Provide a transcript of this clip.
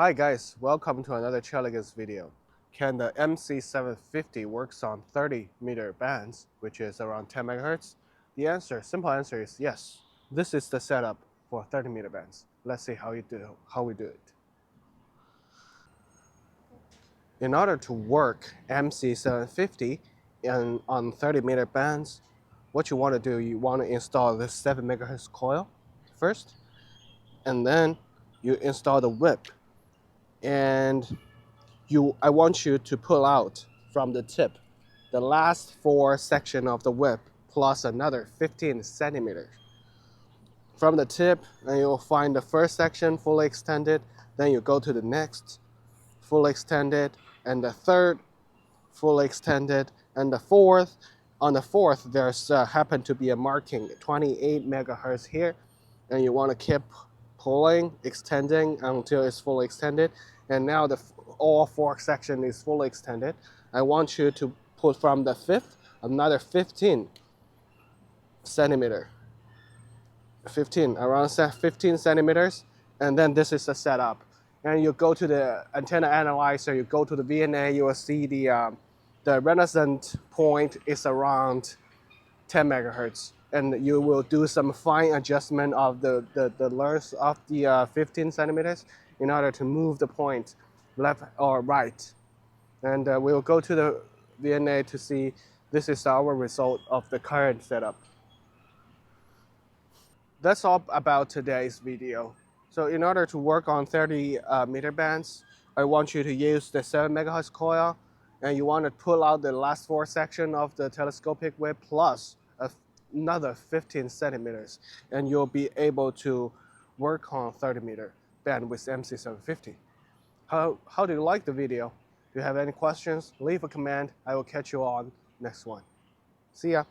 Hi guys, welcome to another Chilligans video. Can the MC-750 works on 30-meter bands, which is around 10 megahertz? The simple answer is yes. This is the setup for 30-meter bands. Let's see how we do it. In order to work MC-750 on 30-meter bands, what you want to do, you want to install this 7 megahertz coil first, and then you install the whip. And I want you to pull out from the tip the last 4 section of the whip plus another 15 centimeters. From the tip, and you'll find the first section fully extended, then you go to the next, fully extended, and the third, fully extended, and the fourth. On the fourth, there's happen to be a marking 28 megahertz here, and you want to keep pulling, extending until it's fully extended. And now all 4 section is fully extended. I want you to put from the fifth another 15 centimeter, around 15 centimeters, and then this is the setup. And you go to the antenna analyzer, you go to the VNA, you will see the resonant point is around 10 megahertz, and you will do some fine adjustment of the length of the 15 centimeters in order to move the point left or right. And we'll go to the VNA to see this is our result of the current setup. That's all about today's video. So in order to work on 30 meter bands, I want you to use the 7 megahertz coil, and you want to pull out the last 4 section of the telescopic whip plus another 15 centimeters, and you'll be able to work on 30-meter band with MC-750. How do you like the video? Do you have any questions? Leave a comment. I will catch you on next one. See ya.